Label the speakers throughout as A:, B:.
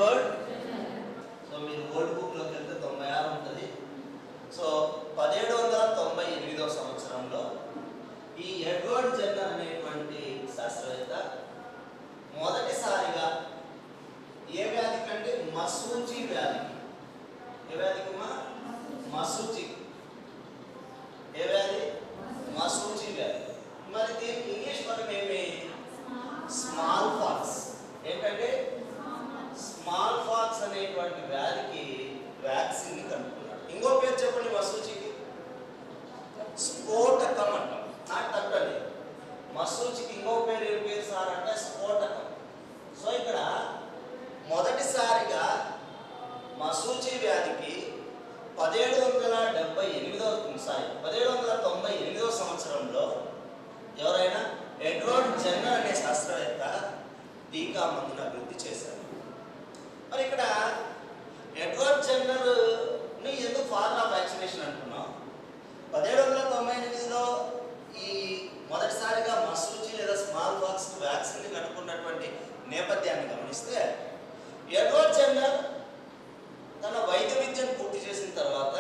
A: Edward. So మీరు old బుక్లోకి వెళ్తే 96 ఉంటుంది. సో 1798వ సంవత్సరంలో ఈ ఎడ్వర్డ్ జెన్నర్ అనేటువంటి శాస్త్రవేత్త మొదటిసారిగా ఏ వ్యాధి కంటే మసూచి వ్యాధికి, ఏ వ్యాధికి మసూచి, ఏ వ్యాధి మసూచి వ్యాధి. మరి దీనికి ఇంగ్లీష్ పదం ఏమి? Small pox. ఏంటంటే స్మాల్ పాక్స్ అనేటువంటి వ్యాధికి వ్యాక్సిన్ ని కనుక్కున్నాడు. ఇంకో పేరు చెప్పండి మసూచికి, స్ఫోటకం అంటాం. నాకు తప్పండి, మసూచికి ఇంకో పేరు ఏం పేరు సార్ అంటే స్ఫోటకం. సో ఇక్కడ మొదటిసారిగా మసూచి వ్యాధికి 1798వ సంవత్సరంలో ఎవరైనా ఎడ్వర్డ్ జెన్నర్ అనే శాస్త్రవేత్త టీకా మందును అభివృద్ధి చేశారు. మరి ఇక్కడ ఎడ్వర్డ్ జెన్నర్ ని ఎందుకు ఫాదర్ ఆఫ్ వ్యాక్సినేషన్ అంటున్నాం? 1798లో ఈ మొదటిసారిగా మసూచి లేదా స్మాల్ పాక్స్ వ్యాక్సిన్ ని కనుక్కున్నటువంటి నేపథ్యాన్ని గమనిస్తే, ఎడ్వర్డ్ జెన్నర్ తన వైద్య విద్యను పూర్తి చేసిన తర్వాత,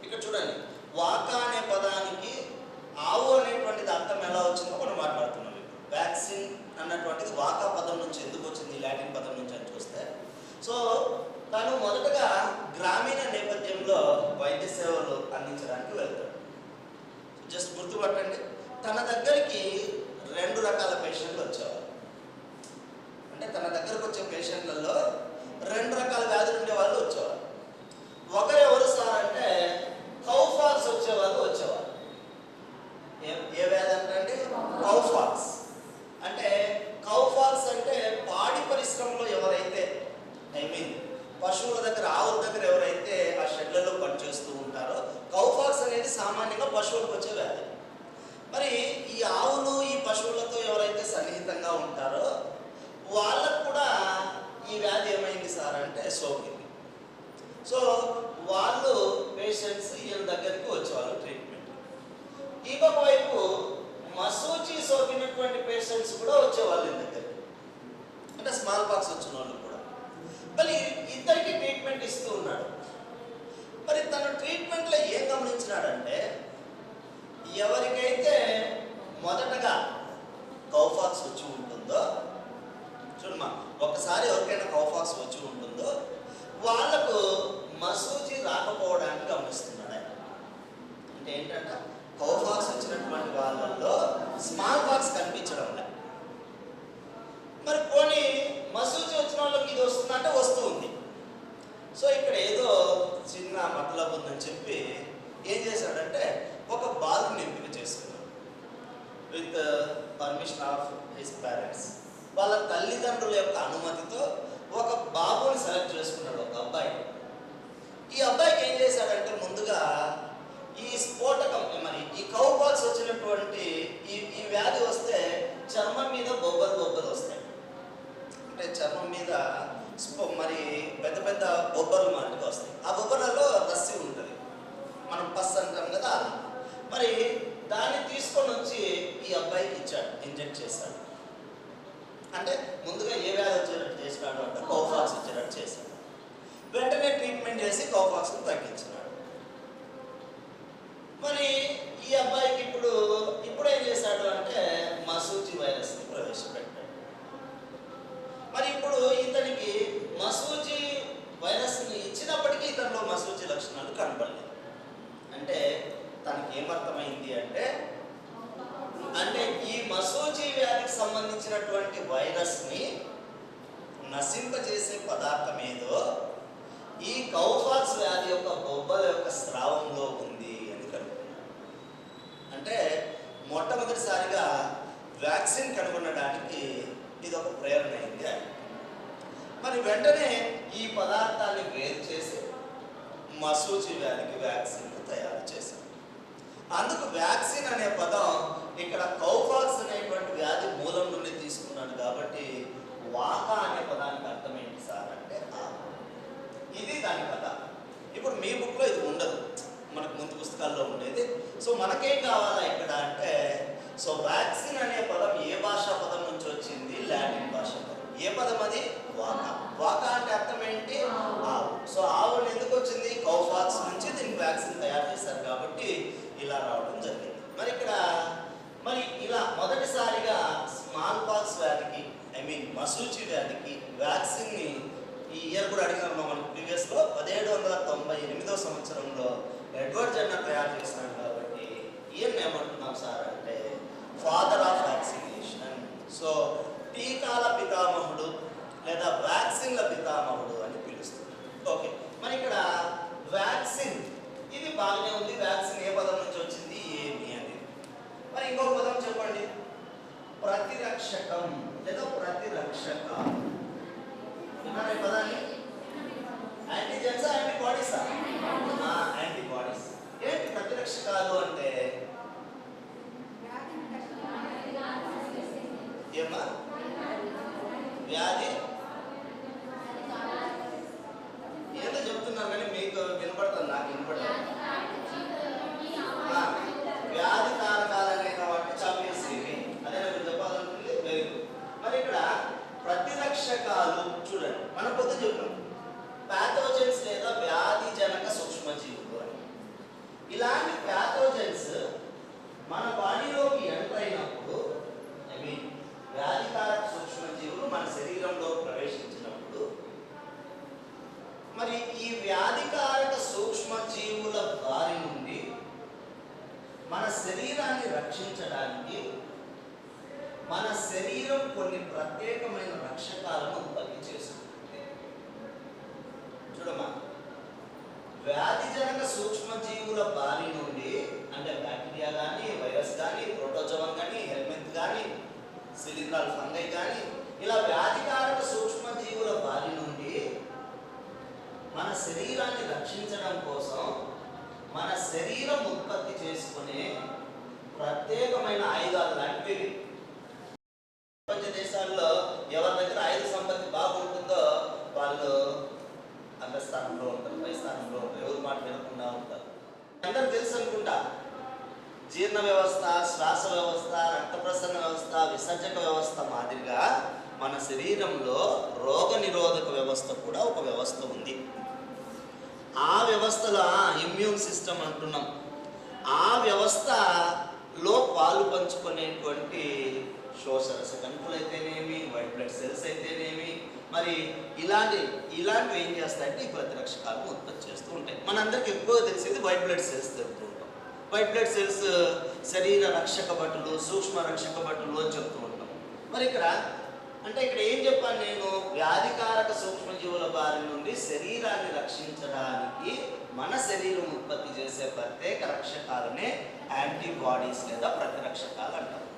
A: ఇక్కడ చూడండి, వాకా అనే పదానికి ఆవు అనేటువంటిది అర్థం ఎలా వచ్చిందో మనం మాట్లాడుతున్నాం. వ్యాక్సిన్ అన్నటువంటిది వాకా పదం నుంచి ఎందుకు వచ్చింది, లాటిన్ పదం నుంచి అని చూస్తే, సో తను మొదటగా గ్రామీణ నేపథ్యంలో వైద్య సేవలు అందించడానికి వెళ్తాడు. జస్ట్ గుర్తుపట్టండి, తన దగ్గరికి 2 రకాల పేషెంట్లు వచ్చేవారు. అంటే తన దగ్గరకు వచ్చే పేషెంట్లలో 2 రకాల వ్యాధులు ఉండే వాళ్ళు వచ్చేవారు. ఒకరెవరు సార్ అంటే కౌఫాక్స్ వచ్చేవారు. ఏ వ్యాధి అంటే కౌఫాక్స్. అంటే కౌఫాక్స్ అంటే పాడి పరిశ్రమలో ఎవరైతే, ఐ మీన్ పశువుల దగ్గర, ఆవుల దగ్గర ఎవరైతే ఆ షెడ్లలో పనిచేస్తూ ఉంటారో, కౌఫాక్స్ అనేది సామాన్యంగా పశువులకు వచ్చే వ్యాధి. మరి ఈ ఆవులు ఈ పశువులతో ఎవరైతే సన్నిహితంగా ఉంటారో వాళ్ళకు కూడా ఈ వ్యాధి ఏమైంది సార్ అంటే సోకింది. సో వాళ్ళు పేషెంట్స్ ఈయన దగ్గరికి వచ్చేవాళ్ళు ట్రీట్మెంట్. ఇంకొక వైపు మసూచి సోకినటువంటి పేషెంట్స్ కూడా వచ్చేవాళ్ళు ఈయన దగ్గరికి, అంటే స్మాల్ పాక్స్ వచ్చిన వాళ్ళు కూడా. మరి ఇద్దరికి ట్రీట్మెంట్ ఇస్తూ ఉన్నాడు. మరి తన ట్రీట్మెంట్లో ఏం గమనించినాడంటే, ఎవరికైతే మొదటగా కౌఫాక్స్ వచ్చి ఉంటుందో, చూడమ్మా, ఒకసారి ఎవరికైనా కౌఫాక్స్ వచ్చి ఉంటుందో వాళ్లకు మసూచి రాకపోవడానికి గమనిస్తున్నాడు ఆయన. అంటే ఏంటంటే కౌఫాక్స్ వచ్చినటువంటి వాళ్ళల్లో స్మాల్ పాక్స్ కనిపించడం లేదు. మరి పోనీ మసూచి వచ్చిన వాళ్ళకి ఇది వస్తుందంటే వస్తూ ఉంది. సో ఇక్కడ ఏదో చిన్న మతలబు ఉందని చెప్పి ఏం చేశాడంటే ఒక బాలుని ఎంపిక చేసుకున్నాడు. With permission of his parents, వాళ్ళ తల్లిదండ్రుల యొక్క అనుమతితో ఒక బాబుని సెలెక్ట్ చేసుకున్నాడు, ఒక అబ్బాయి. ఈ అబ్బాయికి ఏం చేశాడంటే ముందుగా ఈ స్ఫోటకం, మరి ఈ కౌపాక్స్ వచ్చినటువంటి ఈ వ్యాధి వస్తే చర్మం మీద బొబ్బలు వస్తాయి. అంటే చర్మం మీద మరి పెద్ద పెద్ద బొబ్బలు మాదిరిగా వస్తాయి. ఆ బొబ్బలలో రస్సి ఉంటుంది, మనం పస్ అంటాం కదా. మరి దాన్ని తీసుకొని వచ్చి ఈ అబ్బాయికి ఇచ్చాడు, ఇంజెక్ట్ చేశాడు. అంటే ముందుగా ఏ వ్యాధి వచ్చేటట్టు చేసినాడు అంటే కౌఫాక్స్ వచ్చేటట్టు చేశాడు. వెంటనే ట్రీట్మెంట్ చేసి కౌఫాక్స్ని తగ్గించినాడు. మరి ఈ అబ్బాయికి ఇప్పుడు ఏం చేశాడు అంటే మసూచి వైరస్ని ప్రవేశపెట్టాడు. మరి ఇప్పుడు ఇతనికి మసూచి వైరస్ని ఇచ్చినప్పటికీ ఇతనిలో మసూచి లక్షణాలు కనపడలేదు. అంటే తనకి ఏమర్థమైంది అంటే ఈ మసూచి వ్యాధికి సంబంధించినటువంటి వైరస్ని నశింపజేసే పదార్థం ఏదో ఈ కౌఫాక్స్ వ్యాధి యొక్క బొబ్బల యొక్క స్రావంలో ఉంది అని కనుక్కున్నాడు. అంటే మొట్టమొదటిసారిగా వ్యాక్సిన్ కనుగొనడానికి ఇది ఒక ప్రేరణ అయింది అని. మరి వెంటనే ఈ పదార్థాన్ని వేరు చేసి మసూచి వ్యాధికి వ్యాక్సిన్ తయారు చేశారు. అందుకు వ్యాక్సిన్ అనే పదం ఇక్కడ కౌఫాక్స్ అనేటువంటి వ్యాధి మూలం నుండి తీసుకున్నాడు కాబట్టి వాకా అనే పదానికి అర్థం ఏంటి సార్ అంటే ఇది దాని కథ. ఇప్పుడు మీ బుక్లో ఇది ఉండదు, మనకు ముందు పుస్తకాల్లో ఉండేది. సో మనకేం కావాలా ఇక్కడ అంటే, సో వ్యాక్సిన్ అనే పదం ఏ భాషా పదం నుంచి వచ్చింది? లాటిన్ భాష పదం. ఏ పదం అది? వాక. వాక అంటే అర్థం ఏంటి? ఆవు. సో ఆవు ఎందుకు వచ్చింది? కౌఫాక్స్ నుంచి దీనికి వ్యాక్సిన్ తయారు చేశారు కాబట్టి ఇలా రావడం జరిగింది. మరి ఇక్కడ మరి ఇలా మొదటిసారిగా స్మాల్ పాక్స్ వ్యాధికి మసూచి వ్యాధికి వ్యాక్సిన్ని ఈ ఇయర్ కూడా అడిగినారు మనకి ప్రీవియస్లో 1798వ సంవత్సరంలో ఎడ్వర్డ్ జెన్నర్ తయారు చేసినాడు కాబట్టి ఈయన ఏమంటున్నాం సార్ అంటే ఫాదర్ ఆఫ్ వ్యాక్సినేషన్. సో టీకాల పితామహుడు లేదా వ్యాక్సిన్ల పితామహుడు అని పిలుస్తుంది. ఓకే, మరి ఇక్కడ వ్యాక్సిన్ ఇది బాగానే ఉంది. వ్యాక్సిన్ ఏ పదం నుంచి వచ్చింది ఏమి అని. మరి ఇంకో పదం చెప్పండి. ప్రతిరక్షకం లేదా ప్రతిరక్షక. విన్నారా ఈ పదాన్ని? యాంటీజెన్స్ యాంటీబాడీసా? యాంటీబాడీస్. ఏంటి ప్రతిరక్షకాలు అంటే? ఏమా? వ్యాధి ఏదో చెప్తున్నారు కానీ మీకు వినపడుతుంది, నాకు వినపడలేదు. వ్యాధి కారకాలైన వాటిని చంపేసేవి అదే మీరు చెప్పాలనుకుంది. Very good. మరి ఇక్కడ ప్రతిరక్షకాలు చూడండి, మనం పొద్దు చెప్పాం ప్యాథోజన్స్ లేదా వ్యాధి జనక సూక్ష్మజీవులు అని. ఇలాంటి ప్యాథోజన్స్ మన బాడీలోకి ఎంటర్ అయినప్పుడు వ్యాధికారక సూక్ష్మజీవులు మన శరీరంలో ప్రవేశించినప్పుడు మరి ఈ వ్యాధికారక సూక్ష్మజీవుల బారి నుండి మన శరీరాన్ని రక్షించడానికి మన శరీరం కొన్ని ప్రత్యేకమైన రక్షకాలను ఉత్పత్తి చేస్తుంది. చూడమ్మా, వ్యాధిజనక సూక్ష్మజీవుల బారి నుండి అంటే బ్యాక్టీరియా కానీ, వైరస్ కానీ, ప్రోటోజోవన్ కానీ, హెల్మెంత్ కానీ, సిలిండ్రాల్ ఫంగై కానీ ఇలా వ్యాధికారక సూక్ష్మజీవుల బారి నుండి మన శరీరాన్ని రక్షించడం కోసం మన శరీరం ఉత్పత్తి చేసుకునే ప్రత్యేకమైన ఆయుధాలు లాంటివి. ప్రపంచ దేశాల్లో ఎవరి దగ్గర ఆయుధ సంపత్తి బాగుంటుందో వాళ్ళు అగ్రస్థానంలో ఉంటారు, పై స్థానంలో ఉంటారు, ఎవరి మాట వినకుండా ఉంటారు. అందరూ తెలుసు అనుకుంటా, జీర్ణ వ్యవస్థ, శ్వాస వ్యవస్థ, రక్త ప్రసరణ వ్యవస్థ, విసర్జక వ్యవస్థ మాదిరిగా మన శరీరంలో రోగ నిరోధక వ్యవస్థ కూడా ఒక వ్యవస్థ ఉంది. ఆ వ్యవస్థలో ఇమ్యూన్ సిస్టమ్ అంటున్నాం. ఆ వ్యవస్థలో పాలు పంచుకునేటువంటి శోషరస కణుకులు అయితేనేమి, వైట్ బ్లడ్ సెల్స్ అయితేనేమి, మరి ఇలాంటివి ఏం చేస్తాయంటే ఈ ప్రతిరక్షకాలను ఉత్పత్తి చేస్తూ ఉంటాయి. మనందరికి ఎక్కువ తెలిసేది వైట్ బ్లడ్ సెల్స్ తెలుపుతూ ఉంటాం. వైట్ బ్లడ్ సెల్స్ శరీర రక్షక భటులు, సూక్ష్మ రక్షక భటులు అని చెప్తూ ఉంటాం. మరి ఇక్కడ ఏం చెప్పాను నేను? వ్యాధికారక సూక్ష్మజీవుల బారి నుండి శరీరాన్ని రక్షించడానికి మన శరీరం ఉత్పత్తి చేసే ప్రత్యేక రక్షకాలనే యాంటీబాడీస్ లేదా ప్రతిరక్షకాలు అంటారు.